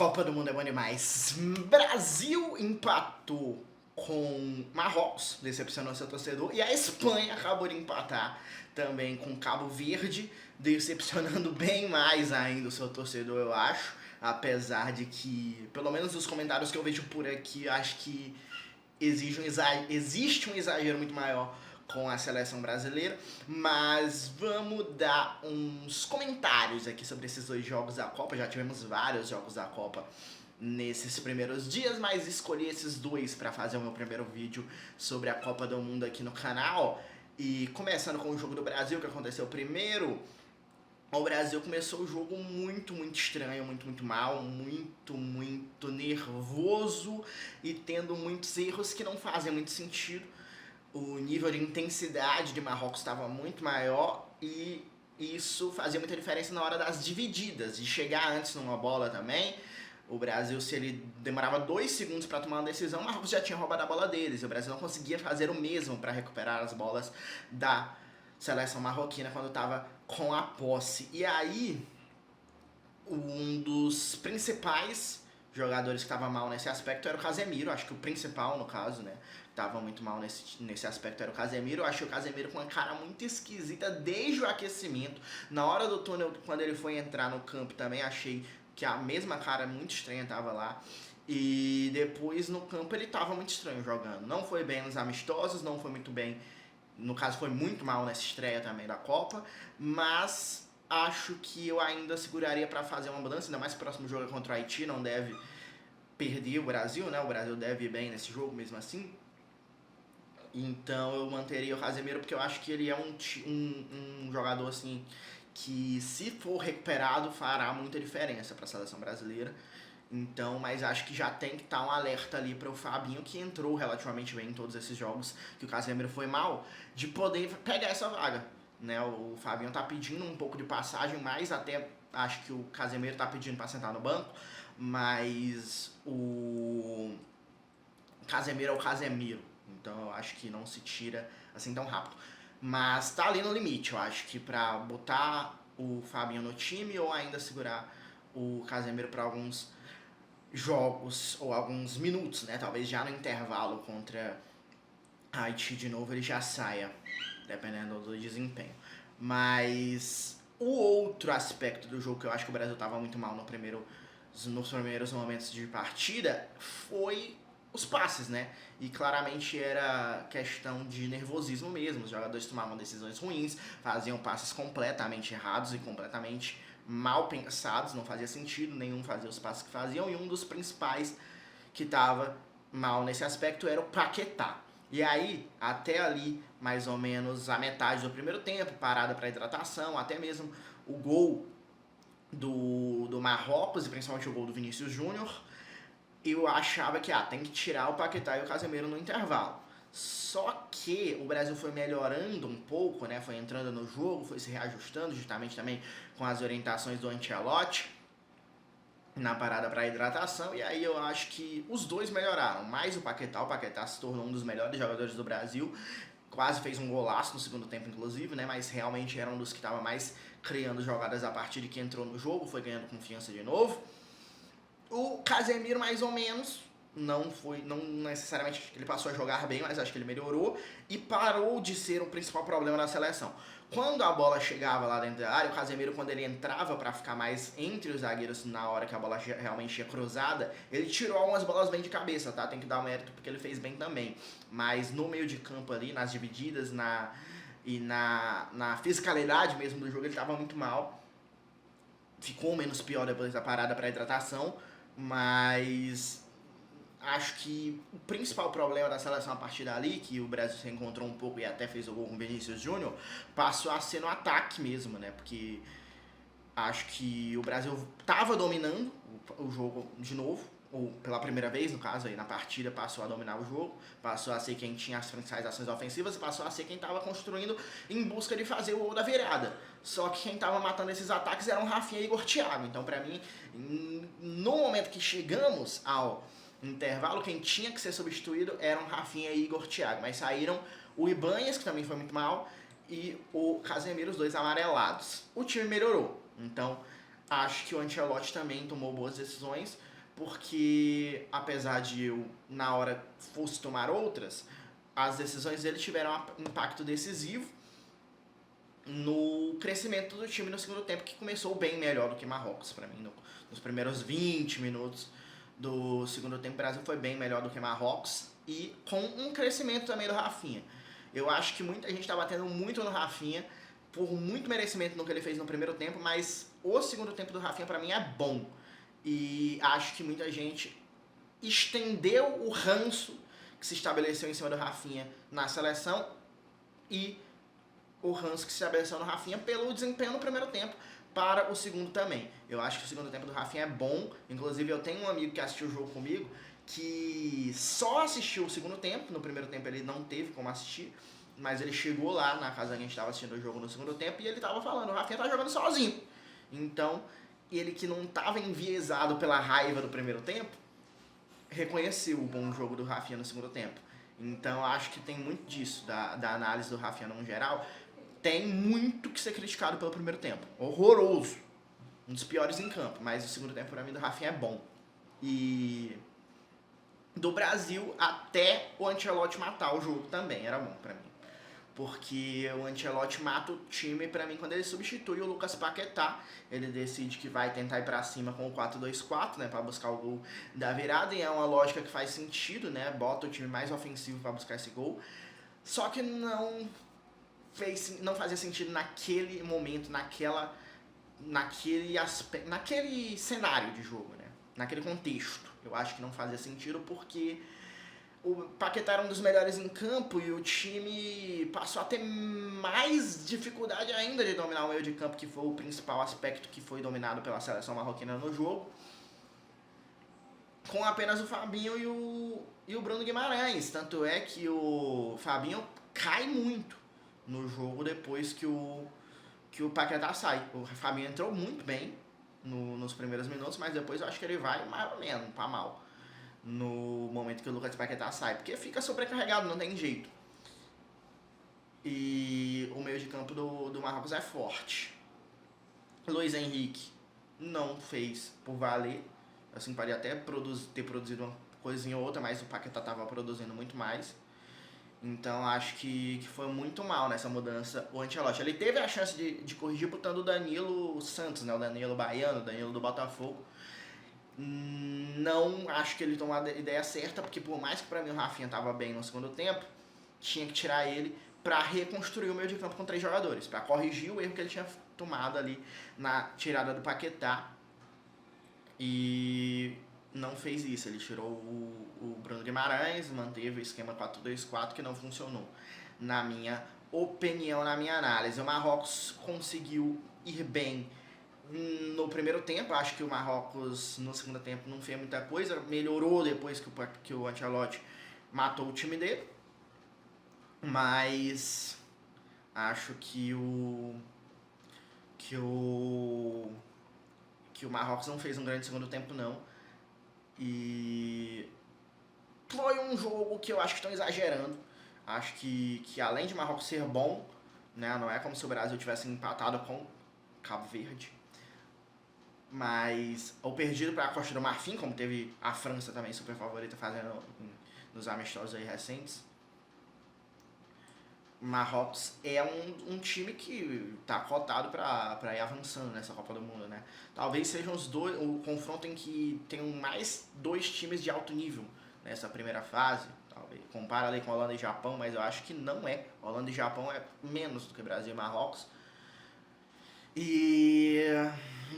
Copa do Mundo é bom demais. Brasil empatou com Marrocos, decepcionou seu torcedor, e a Espanha acabou de empatar também com Cabo Verde, decepcionando bem mais ainda o seu torcedor, eu acho. Apesar de que, pelo menos os comentários que eu vejo por aqui, eu acho que existe um exagero muito maior com a seleção brasileira, mas vamos dar uns comentários aqui sobre esses dois jogos da Copa. Já tivemos vários jogos da Copa nesses primeiros dias, mas escolhi esses dois para fazer o meu primeiro vídeo sobre a Copa do Mundo aqui no canal. E começando com o jogo do Brasil, que aconteceu primeiro, o Brasil começou o jogo muito estranho, muito mal, muito nervoso e tendo muitos erros que não fazem muito sentido. O nível de intensidade de Marrocos estava muito maior e isso fazia muita diferença na hora das divididas, de chegar antes numa bola também. O Brasil, se ele demorava 2 segundos para tomar uma decisão, o Marrocos já tinha roubado a bola deles. E o Brasil não conseguia fazer o mesmo para recuperar as bolas da seleção marroquina quando estava com a posse. E aí, um dos principais jogadores que estava mal nesse aspecto era o Casemiro. Acho que o principal, no caso, né, estava muito mal nesse aspecto era o Casemiro. Eu achei o Casemiro com uma cara muito esquisita desde o aquecimento. Na hora do túnel, quando ele foi entrar no campo, também achei que a mesma cara muito estranha estava lá. E depois no campo ele estava muito estranho jogando. Não foi bem nos amistosos, não foi muito bem. No caso, foi muito mal nessa estreia também da Copa. Mas acho que eu ainda seguraria para fazer uma mudança, ainda mais próximo jogo contra o Haiti. Não deve perder o Brasil, né? O Brasil deve ir bem nesse jogo mesmo assim. Então eu manteria o Casemiro porque eu acho que ele é um jogador assim que, se for recuperado, fará muita diferença para a seleção brasileira. Então, mas acho que já tem que estar um alerta ali para o Fabinho, que entrou relativamente bem em todos esses jogos que o Casemiro foi mal, de poder pegar essa vaga, né? O Fabinho tá pedindo um pouco de passagem, mas até acho que o Casemiro tá pedindo para sentar no banco, mas o Casemiro é o Casemiro, então eu acho que não se tira assim tão rápido. Mas tá ali no limite, eu acho que pra botar o Fabinho no time ou ainda segurar o Casemiro para alguns jogos ou alguns minutos, né? Talvez já no intervalo contra a Haiti de novo ele já saia, dependendo do desempenho. Mas o outro aspecto do jogo que eu acho que o Brasil estava muito mal nos primeiros momentos de partida foi os passes, né? E claramente era questão de nervosismo mesmo. Os jogadores tomavam decisões ruins, faziam passes completamente errados e completamente mal pensados, não fazia sentido nenhum fazer os passes que faziam. E um dos principais que estava mal nesse aspecto era o Paquetá. E aí, até ali, mais ou menos a metade do primeiro tempo, parada para hidratação, até mesmo o gol do Marrocos, e principalmente o gol do Vinícius Júnior, eu achava que tem que tirar o Paquetá e o Casemiro no intervalo. Só que o Brasil foi melhorando um pouco, né? Foi entrando no jogo, foi se reajustando justamente também com as orientações do Ancelotti na parada para hidratação, e aí eu acho que os dois melhoraram, mais o Paquetá se tornou um dos melhores jogadores do Brasil, quase fez um golaço no segundo tempo inclusive, né, mas realmente era um dos que estava mais criando jogadas a partir de que entrou no jogo, foi ganhando confiança de novo. O Casemiro mais ou menos, não necessariamente ele passou a jogar bem, mas acho que ele melhorou e parou de ser o principal problema da seleção. Quando a bola chegava lá dentro da área, o Casemiro, quando ele entrava para ficar mais entre os zagueiros na hora que a bola realmente ia cruzada, ele tirou algumas bolas bem de cabeça, tá? Tem que dar um mérito porque ele fez bem também. Mas no meio de campo ali, nas divididas na fisicalidade mesmo do jogo, ele estava muito mal. Ficou menos pior depois da parada para hidratação, mas acho que o principal problema da seleção a partir dali, que o Brasil se encontrou um pouco e até fez o gol com o Vinícius Júnior, passou a ser no ataque mesmo, né? Porque acho que o Brasil estava dominando o jogo de novo, ou pela primeira vez, no caso, aí na partida passou a dominar o jogo, passou a ser quem tinha as principais ações ofensivas e passou a ser quem estava construindo em busca de fazer o gol da virada. Só que quem estava matando esses ataques eram Rafinha e Igor Thiago. Então, pra mim, no momento que chegamos ao intervalo, quem tinha que ser substituído eram Rafinha e Igor Thiago, mas saíram o Ibanhas, que também foi muito mal, e o Casemiro, os dois amarelados. O time melhorou, então acho que o Ancelotti também tomou boas decisões, porque apesar de eu, na hora, fosse tomar outras, as decisões dele tiveram impacto decisivo no crescimento do time no segundo tempo, que começou bem melhor do que Marrocos para mim. Nos primeiros 20 minutos do segundo tempo, o Brasil foi bem melhor do que Marrocos e com um crescimento também do Rafinha. Eu acho que muita gente está batendo muito no Rafinha por muito merecimento no que ele fez no primeiro tempo, mas o segundo tempo do Rafinha para mim é bom. E acho que muita gente estendeu o ranço que se estabeleceu em cima do Rafinha na seleção e o ranço que se estabeleceu no Rafinha pelo desempenho no primeiro tempo para o segundo também. Eu acho que o segundo tempo do Rafinha é bom. Inclusive, eu tenho um amigo que assistiu o jogo comigo que só assistiu o segundo tempo. No primeiro tempo ele não teve como assistir, mas ele chegou lá na casa que a gente estava assistindo o jogo no segundo tempo e ele estava falando, o Rafinha tá jogando sozinho. Então, ele que não estava enviesado pela raiva do primeiro tempo, reconheceu o bom jogo do Rafinha no segundo tempo. Então, acho que tem muito disso, da análise do Rafinha no geral. Tem muito que ser criticado pelo primeiro tempo. Horroroso. Um dos piores em campo. Mas o segundo tempo, pra mim, do Rafinha é bom. E do Brasil, até o Ancelotti matar o jogo também era bom pra mim. Porque o Ancelotti mata o time, pra mim, quando ele substitui o Lucas Paquetá. Ele decide que vai tentar ir pra cima com o 4-2-4, né, pra buscar o gol da virada. E é uma lógica que faz sentido, né, bota o time mais ofensivo pra buscar esse gol. Só que não fazia sentido naquele momento, naquele cenário de jogo, né, naquele contexto. Eu acho que não fazia sentido porque o Paquetá era um dos melhores em campo e o time passou a ter mais dificuldade ainda de dominar o meio de campo, que foi o principal aspecto que foi dominado pela seleção marroquina no jogo, com apenas o Fabinho e o Bruno Guimarães. Tanto é que o Fabinho cai muito no jogo depois que o Paquetá sai. O Fabinho entrou muito bem nos primeiros minutos, mas depois eu acho que ele vai mais ou menos pra mal no momento que o Lucas Paquetá sai, porque fica sobrecarregado, não tem jeito. E o meio de campo do Marrocos é forte. Luiz Henrique não fez por valer, assim, pode até ter produzido uma coisinha ou outra, mas o Paquetá estava produzindo muito mais. Então acho que foi muito mal nessa mudança o Ancelotti. Ele teve a chance de corrigir botando o Danilo Santos, né? O Danilo Baiano, o Danilo do Botafogo. Não acho que ele tomou a ideia certa, porque por mais que pra mim o Rafinha tava bem no segundo tempo, tinha que tirar ele pra reconstruir o meio de campo com 3 jogadores, pra corrigir o erro que ele tinha tomado ali na tirada do Paquetá. E não fez isso, ele tirou o Bruno Guimarães, manteve o esquema 4-2-4 que não funcionou, na minha opinião, na minha análise. O Marrocos conseguiu ir bem no primeiro tempo, acho que o Marrocos no segundo tempo não fez muita coisa, melhorou depois que o Ancelotti matou o time dele, mas acho que o Marrocos não fez um grande segundo tempo não, e foi um jogo que eu acho que estão exagerando. Acho que além de Marrocos ser bom, né, não é como se o Brasil tivesse empatado com Cabo Verde, mas ou perdido para a Costa do Marfim, como teve a França também super favorita fazendo nos amistosos aí recentes. Marrocos é um time que tá cotado para ir avançando nessa Copa do Mundo, né? Talvez sejam o confronto em que tenham mais 2 times de alto nível nessa primeira fase. Talvez compara ali com Holanda e Japão, mas eu acho que não é. Holanda e Japão é menos do que Brasil e Marrocos. E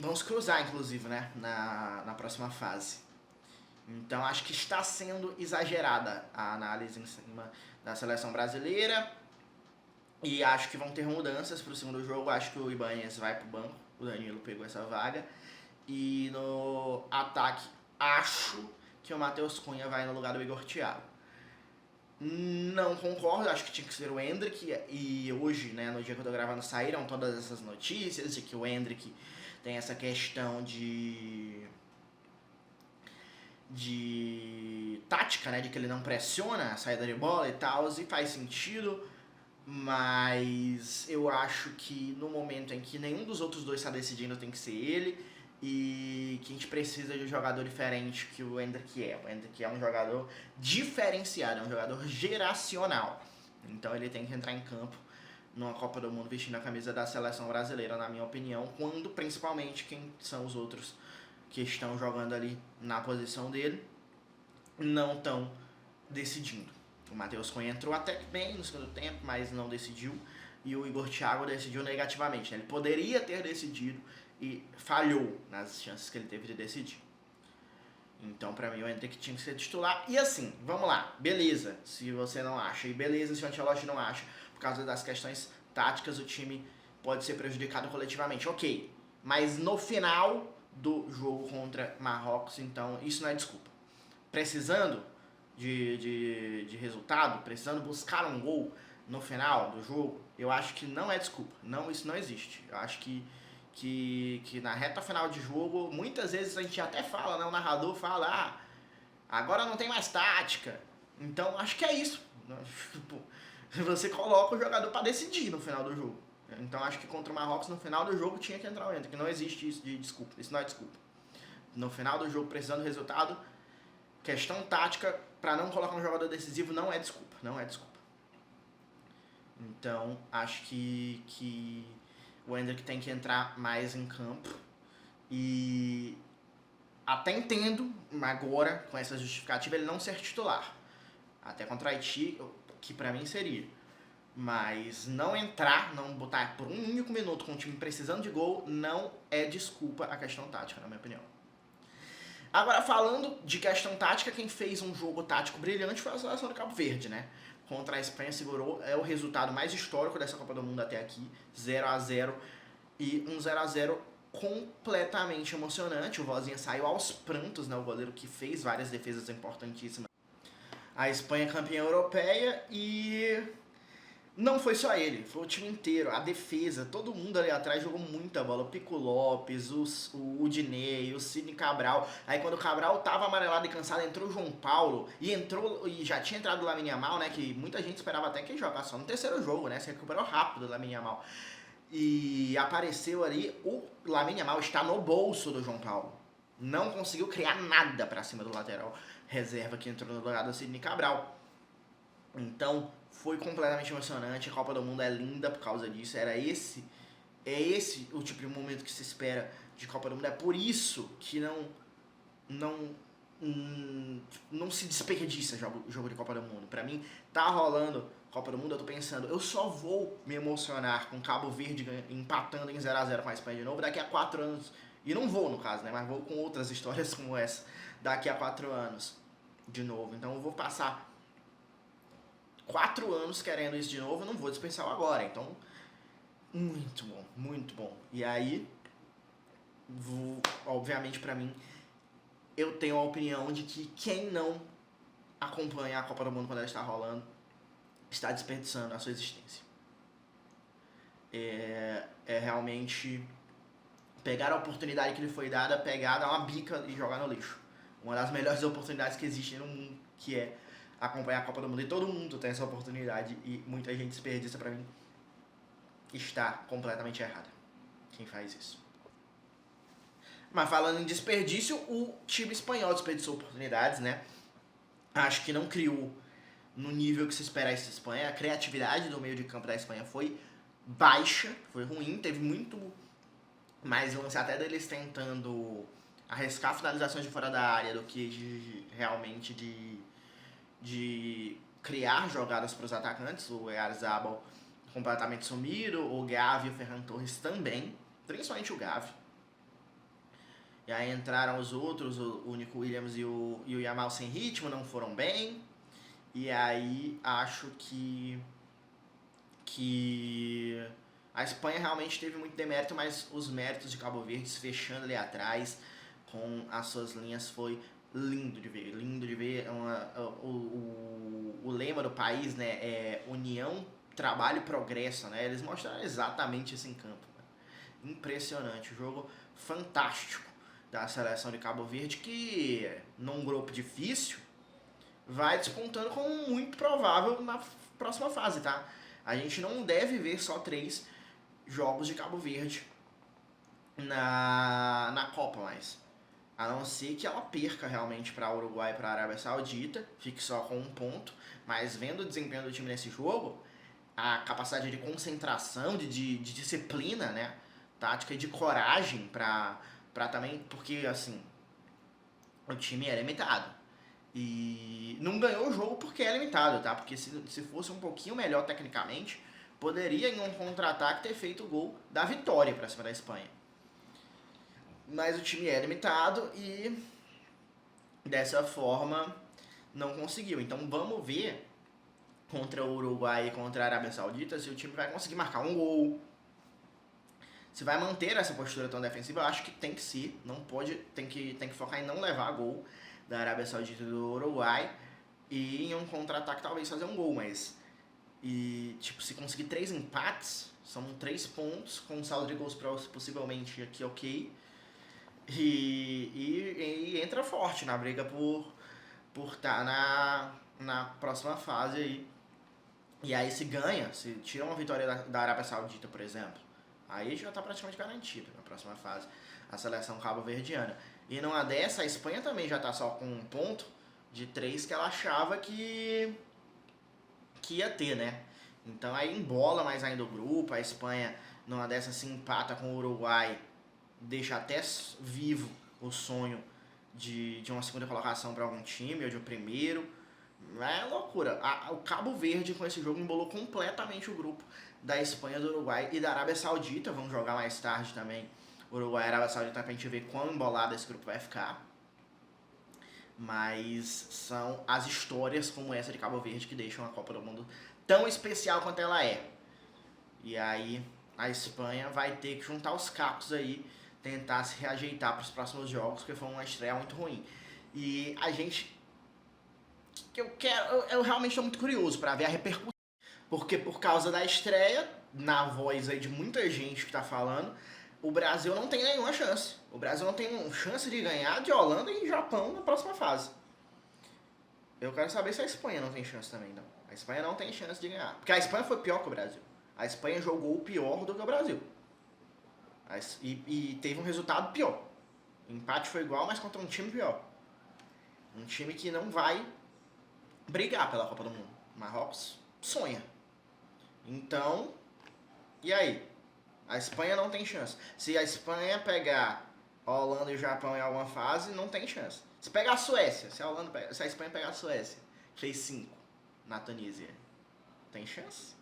vamos cruzar, inclusive, né, na próxima fase. Então acho que está sendo exagerada a análise em cima da seleção brasileira. E acho que vão ter mudanças para o segundo jogo. Acho que o Ibanez vai para o banco, o Danilo pegou essa vaga. E no ataque, acho que o Matheus Cunha vai no lugar do Igor Thiago. Não concordo, acho que tinha que ser o Endrick. E hoje, né, no dia que eu tô gravando, saíram todas essas notícias de que o Endrick tem essa questão de tática, né, de que ele não pressiona a saída de bola e tal, e faz sentido. Mas eu acho que no momento em que nenhum dos outros dois está decidindo, tem que ser ele. e que a gente precisa de um jogador diferente que o Endrick é. O Endrick é um jogador diferenciado, é um jogador geracional. Então ele tem que entrar em campo numa Copa do Mundo vestindo a camisa da seleção brasileira, na minha opinião, quando principalmente quem são os outros que estão jogando ali na posição dele não estão decidindo. O Matheus Cunha entrou até bem no segundo tempo, mas não decidiu. E o Igor Thiago decidiu negativamente, né? Ele poderia ter decidido e falhou nas chances que ele teve de decidir. Então, pra mim, o Endrick tinha que ser titular. E assim, vamos lá, beleza, se você não acha, e beleza se o Ancelotti não acha, por causa das questões táticas, o time pode ser prejudicado coletivamente, ok. Mas no final do jogo contra Marrocos, então, isso não é desculpa. Precisando de resultado, precisando buscar um gol no final do jogo, eu acho que não é desculpa. Não, isso não existe. Eu acho que na reta final de jogo, muitas vezes a gente até fala, né? O narrador fala, agora não tem mais tática. Então, acho que é isso. Você coloca o jogador para decidir no final do jogo. Então, acho que contra o Marrocos, no final do jogo, tinha que entrar o Endrick. Não existe isso de desculpa. Isso não é desculpa. No final do jogo, precisando do resultado, questão tática, para não colocar um jogador decisivo, não é desculpa. Não é desculpa. Então, acho que o Endrick tem que entrar mais em campo. E até entendo, agora, com essa justificativa, ele não ser titular. Até contra o Haiti, que pra mim seria. Mas não entrar, não botar por um único minuto com o time precisando de gol, não é desculpa a questão tática, na minha opinião. Agora, falando de questão tática, quem fez um jogo tático brilhante foi a seleção do Cabo Verde, né? Contra a Espanha, segurou, é o resultado mais histórico dessa Copa do Mundo até aqui, 0-0, e um 0-0 completamente emocionante. O Vozinha saiu aos prantos, né? O goleiro que fez várias defesas importantíssimas. A Espanha campeã europeia e não foi só ele, foi o time inteiro, a defesa, todo mundo ali atrás jogou muita bola. O Pico Lopes, o Udinei, o Sidney Cabral. Aí quando o Cabral tava amarelado e cansado, entrou o João Paulo e já tinha entrado o Lamine Yamal, né? Que muita gente esperava até que ele jogasse só no terceiro jogo, né? Se recuperou rápido o Lamine Yamal. E apareceu ali, o Lamine Yamal está no bolso do João Paulo. Não conseguiu criar nada pra cima do lateral reserva que entrou no lugar do Sidney Cabral. Então, foi completamente emocionante. A Copa do Mundo é linda por causa disso. É esse o tipo de momento que se espera de Copa do Mundo. É por isso que não se desperdiça jogo de Copa do Mundo. Pra mim, tá rolando Copa do Mundo, eu tô pensando, eu só vou me emocionar com Cabo Verde empatando em 0-0 com a Espanha de novo daqui a 4 anos. E não vou, no caso, né? Mas vou com outras histórias como essa daqui a 4 anos de novo. Então eu vou passar 4 anos querendo isso de novo, eu não vou dispensar agora. Então, muito bom, muito bom. E aí, obviamente pra mim, eu tenho a opinião de que quem não acompanha a Copa do Mundo quando ela está rolando, está desperdiçando a sua existência. É realmente pegar a oportunidade que lhe foi dada, pegar, dar uma bica e jogar no lixo. Uma das melhores oportunidades que existem no mundo, que é acompanhar a Copa do Mundo. E todo mundo tem essa oportunidade e muita gente desperdiça. Pra mim, está completamente errada quem faz isso. Mas falando em desperdício, o time espanhol desperdiçou oportunidades, né? Acho que não criou no nível que se esperasse da Espanha. A criatividade do meio de campo da Espanha foi baixa, foi ruim, teve muito mais lance até deles tentando arriscar finalizações de fora da área do que realmente de criar jogadas para os atacantes. O Oyarzabal completamente sumido, o Gavi e o Ferran Torres também, principalmente o Gavi. E aí entraram os outros, o Nico Williams e o Yamal sem ritmo, não foram bem. E aí acho que a Espanha realmente teve muito demérito, mas os méritos de Cabo Verde fechando ali atrás com as suas linhas foi lindo de ver. Lindo de ver. O lema do país, né, é União, Trabalho e Progresso, né? Eles mostraram exatamente isso em campo. Né? Impressionante. O jogo fantástico da seleção de Cabo Verde, que num grupo difícil vai despontando como muito provável na próxima fase, tá? A gente não deve ver só 3 jogos de Cabo Verde na Copa mais. A não ser que ela perca realmente para Uruguai e para Arábia Saudita, fique só com um ponto, mas vendo o desempenho do time nesse jogo, a capacidade de concentração, de disciplina, né, tática e de coragem para também, porque assim, o time é limitado. E não ganhou o jogo porque é limitado, tá? Porque se fosse um pouquinho melhor tecnicamente, poderia em um contra-ataque ter feito o gol da vitória para cima da Espanha. Mas o time é limitado e dessa forma não conseguiu. Então vamos ver contra o Uruguai e contra a Arábia Saudita se o time vai conseguir marcar um gol. Se vai manter essa postura tão defensiva, eu acho que tem que ser. Não pode, tem que focar em não levar gol da Arábia Saudita e do Uruguai. E em um contra-ataque talvez fazer um gol, mas. E tipo, se conseguir 3 empates, são 3 pontos, com um saldo de gols possivelmente aqui ok. E entra forte na briga por estar na próxima fase aí. E aí se ganha, se tira uma vitória da Arábia Saudita, por exemplo, aí já está praticamente garantido na próxima fase a seleção cabo-verdiana. E numa dessa, a Espanha também já está só com um ponto de 3 que ela achava que ia ter, né? Então aí embola mais ainda o grupo, a Espanha numa dessa se empata com o Uruguai, deixa até vivo o sonho de uma segunda colocação para algum time, ou de um primeiro. É loucura. O Cabo Verde com esse jogo embolou completamente o grupo da Espanha, do Uruguai e da Arábia Saudita. Vamos jogar mais tarde também Uruguai e Arábia Saudita pra gente ver quão embolado esse grupo vai ficar. Mas são as histórias como essa de Cabo Verde que deixam a Copa do Mundo tão especial quanto ela é. E aí a Espanha vai ter que juntar os cacos aí, tentar se reajeitar para os próximos jogos, porque foi uma estreia muito ruim. E a gente eu realmente estou muito curioso para ver a repercussão. Porque por causa da estreia, na voz aí de muita gente que tá falando, o Brasil não tem nenhuma chance. O Brasil não tem chance de ganhar de Holanda e Japão na próxima fase. Eu quero saber se a Espanha não tem chance também, não. A Espanha não tem chance de ganhar. Porque a Espanha foi pior que o Brasil. A Espanha jogou pior do que o Brasil. E teve um resultado pior. O empate foi igual, mas contra um time pior. Um time que não vai brigar pela Copa do Mundo. Marrocos sonha. Então, e aí? A Espanha não tem chance. Se a Espanha pegar a Holanda e o Japão em alguma fase, não tem chance. Se pegar a Suécia, se a Espanha pegar a Suécia, fez 5 na Tunísia, tem chance?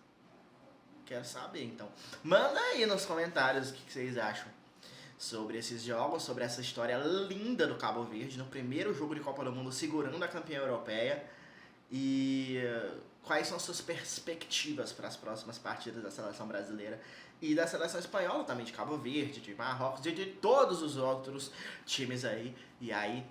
Quero saber, então. Manda aí nos comentários o que vocês acham sobre esses jogos, sobre essa história linda do Cabo Verde, no primeiro jogo de Copa do Mundo, segurando a campeã europeia. E quais são suas perspectivas para as próximas partidas da seleção brasileira e da seleção espanhola também, de Cabo Verde, de Marrocos, de todos os outros times aí. E aí,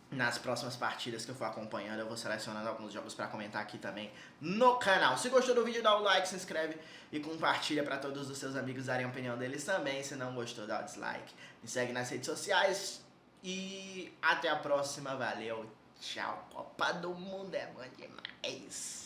nas próximas partidas que eu for acompanhando, eu vou selecionando alguns jogos para comentar aqui também no canal. Se gostou do vídeo, dá o like, se inscreve e compartilha para todos os seus amigos darem a opinião deles também. Se não gostou, dá o dislike. Me segue nas redes sociais e até a próxima. Valeu! Tchau, Copa do Mundo é bom demais.